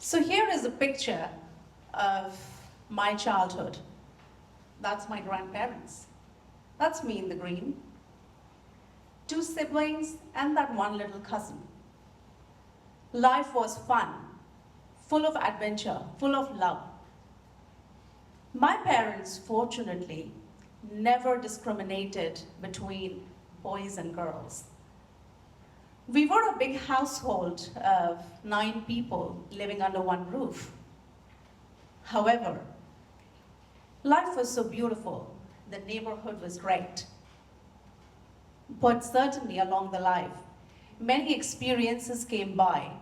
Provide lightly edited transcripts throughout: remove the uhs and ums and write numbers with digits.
So here is a picture of my childhood. That's my grandparents. That's me in the green. Two siblings and that one little cousin. Life was fun, full of adventure, full of love. My parents, fortunately, never discriminated between boys and girls. We were a big household of 9 people living under one roof. However, life was so beautiful, the neighborhood was great. But certainly along the life, many experiences came by,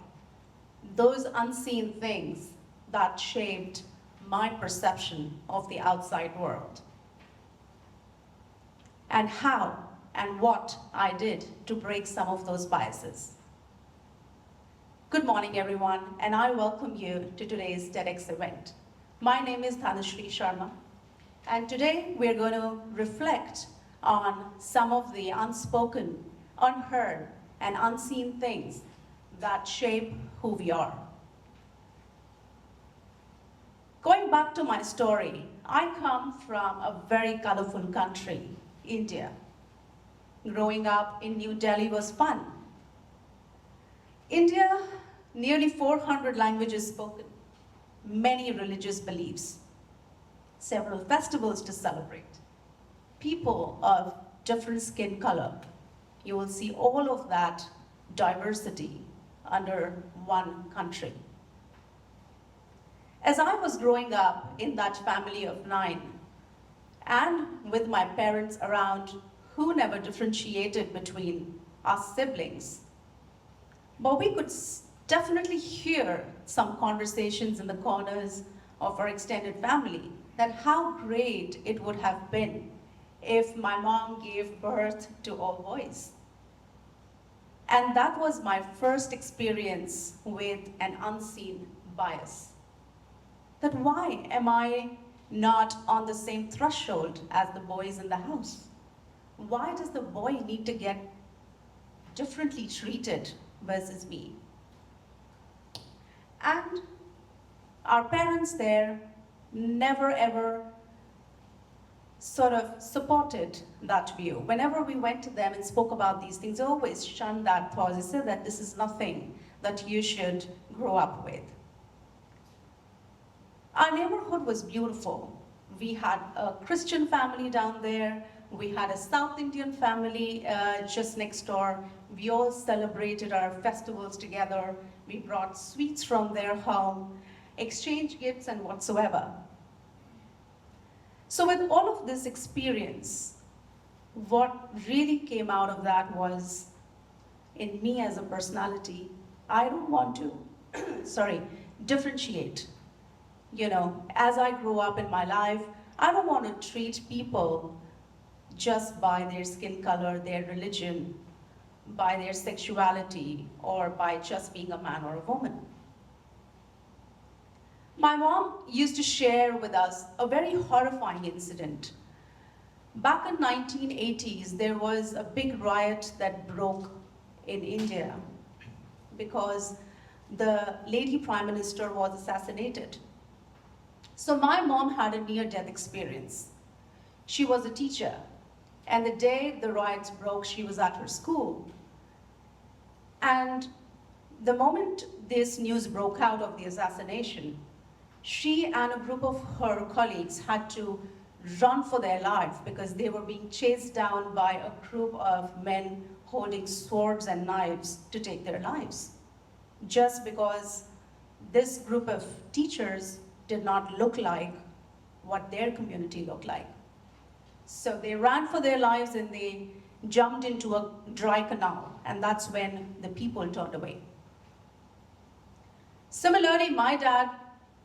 those unseen things that shaped my perception of the outside world, and how and what I did to break some of those biases. Good morning, everyone, and I welcome you to today's TEDx event. My name is Dhanashree Sharma, and today we're going to reflect on some of the unspoken, unheard, and unseen things that shape who we are. Going back to my story, I come from a very colorful country, India. Growing up in New Delhi was fun. India, nearly 400 languages spoken, many religious beliefs, several festivals to celebrate, people of different skin color. You will see all of that diversity under one country. As I was growing up in that family of 9, and with my parents around who never differentiated between us siblings, but we could definitely hear some conversations in the corners of our extended family that how great it would have been if my mom gave birth to all boys. And that was my first experience with an unseen bias. That why am I not on the same threshold as the boys in the house? Why does the boy need to get differently treated versus me? And our parents there never ever sort of supported that view. Whenever we went to them and spoke about these things, they always shunned that thought. They said that this is nothing that you should grow up with. Our neighborhood was beautiful. We had a Christian family down there. We had a South Indian family just next door. We all celebrated our festivals together. We brought sweets from their home, exchanged gifts and whatsoever. So with all of this experience, what really came out of that was, in me as a personality, I don't want to, differentiate. You know, as I grow up in my life, I don't want to treat people just by their skin color, their religion, by their sexuality, or by just being a man or a woman. My mom used to share with us a very horrifying incident. Back in 1980s, there was a big riot that broke in India because the lady prime minister was assassinated. So my mom had a near-death experience. She was a teacher, and the day the riots broke, she was at her school. And the moment this news broke out of the assassination, she and a group of her colleagues had to run for their life because they were being chased down by a group of men holding swords and knives to take their lives, just because this group of teachers did not look like what their community looked like. So they ran for their lives and they jumped into a dry canal, and that's when the people turned away. Similarly, my dad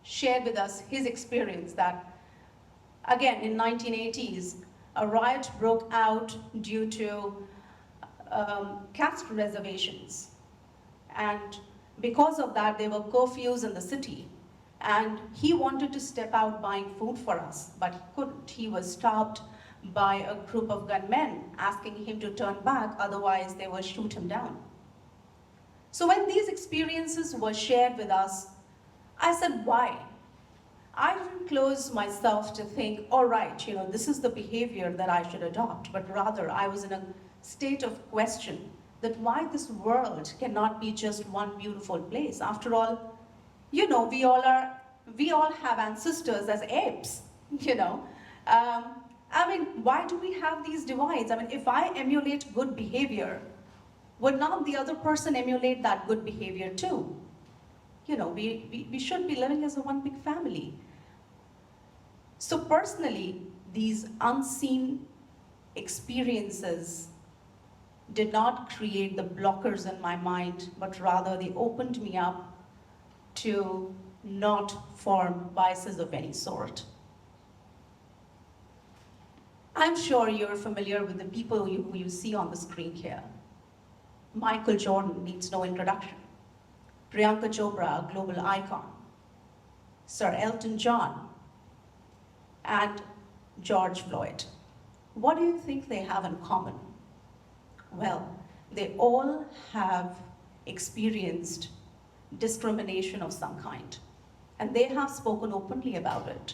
shared with us his experience that, again, in 1980s, a riot broke out due to caste reservations. And because of that, there were curfews in the city. And he wanted to step out buying food for us, but he couldn't. He was stopped by a group of gunmen asking him to turn back, otherwise they would shoot him down. So when these experiences were shared with us, I said, why? I didn't close myself to think, all right, this is the behavior that I should adopt, but rather I was in a state of question that why this world cannot be just one beautiful place. After all, we all have ancestors as apes, you know. Why do we have these divides? If I emulate good behavior, would not the other person emulate that good behavior too? We should be living as a one big family. So personally, these unseen experiences did not create the blockers in my mind, but rather they opened me up to not form biases of any sort. I'm sure you're familiar with the people who you see on the screen here. Michael Jordan needs no introduction. Priyanka Chopra, a global icon. Sir Elton John, and George Floyd. What do you think they have in common? Well, they all have experienced discrimination of some kind, and they have spoken openly about it.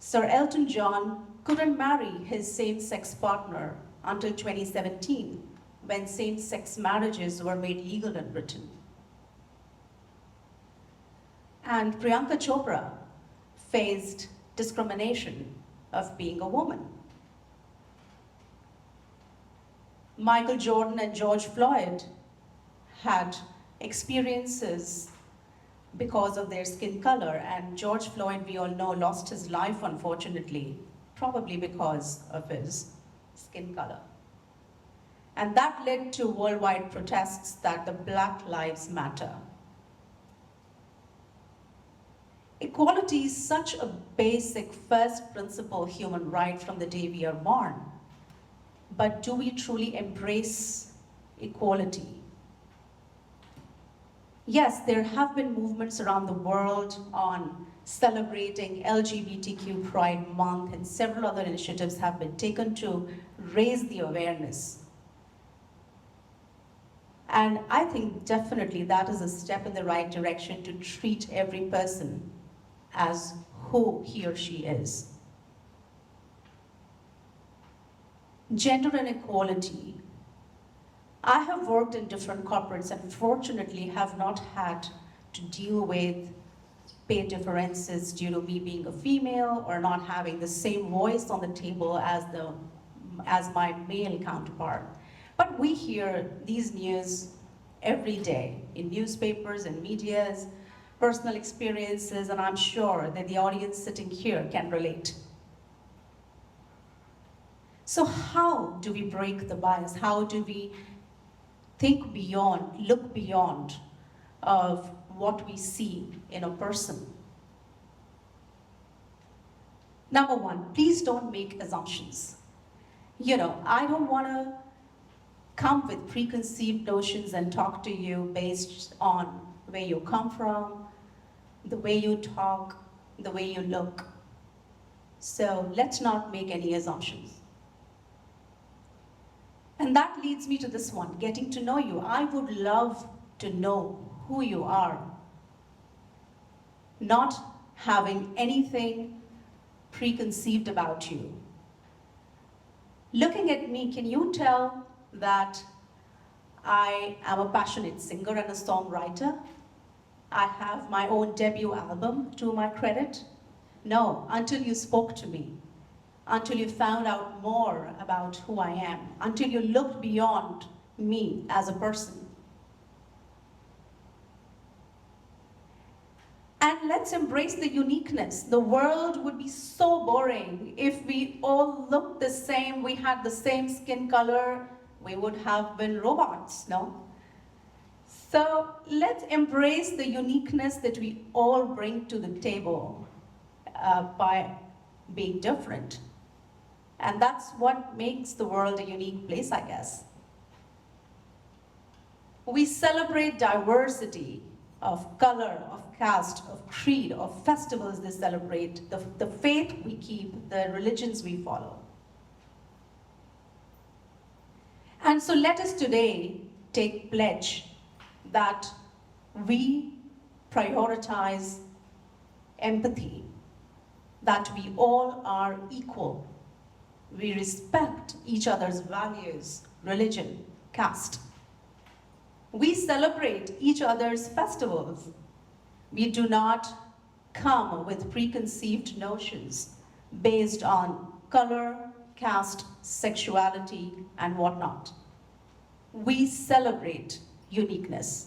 Sir Elton John couldn't marry his same-sex partner until 2017, when same-sex marriages were made legal in Britain. And Priyanka Chopra faced discrimination of being a woman. Michael Jordan and George Floyd had experiences because of their skin color, and George Floyd, we all know, lost his life, unfortunately, probably because of his skin color. And that led to worldwide protests that the Black Lives Matter. Equality is such a basic first principle human right from the day we are born. But do we truly embrace equality? Yes, there have been movements around the world on celebrating LGBTQ Pride Month, and several other initiatives have been taken to raise the awareness. And I think definitely that is a step in the right direction to treat every person as who he or she is. Gender inequality. I have worked in different corporates and fortunately have not had to deal with pay differences due to me being a female or not having the same voice on the table as my male counterpart. But we hear these news every day in newspapers and medias, personal experiences, and I'm sure that the audience sitting here can relate. So how do we break the bias? How do we think beyond, look beyond of what we see in a person? Number one, please don't make assumptions. I don't want to come with preconceived notions and talk to you based on where you come from, the way you talk, the way you look. So let's not make any assumptions. And that leads me to this one, getting to know you. I would love to know who you are. Not having anything preconceived about you. Looking at me, can you tell that I am a passionate singer and a songwriter? I have my own debut album to my credit? No, until you spoke to me. Until you found out more about who I am, until you looked beyond me as a person. And let's embrace the uniqueness. The world would be so boring if we all looked the same, we had the same skin color, we would have been robots, no? So let's embrace the uniqueness that we all bring to the table by being different. And that's what makes the world a unique place, I guess. We celebrate diversity of color, of caste, of creed, of festivals they celebrate, the faith we keep, the religions we follow. And so let us today take pledge that we prioritize empathy, that we all are equal. We respect each other's values, religion, caste. We celebrate each other's festivals. We do not come with preconceived notions based on color, caste, sexuality, and whatnot. We celebrate uniqueness.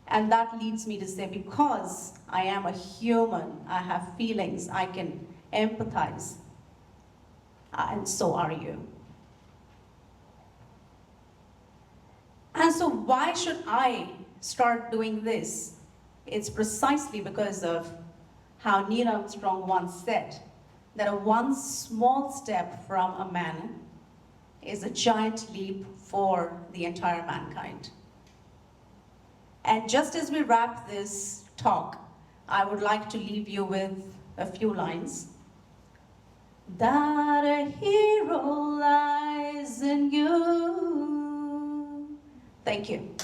And that leads me to say, because I am a human, I have feelings, I can empathize, and so are you. And so why should I start doing this? It's precisely because of how Neil Armstrong once said, that a one small step from a man is a giant leap for the entire mankind. And just as we wrap this talk, I would like to leave you with a few lines. That a hero lies in you. Thank you.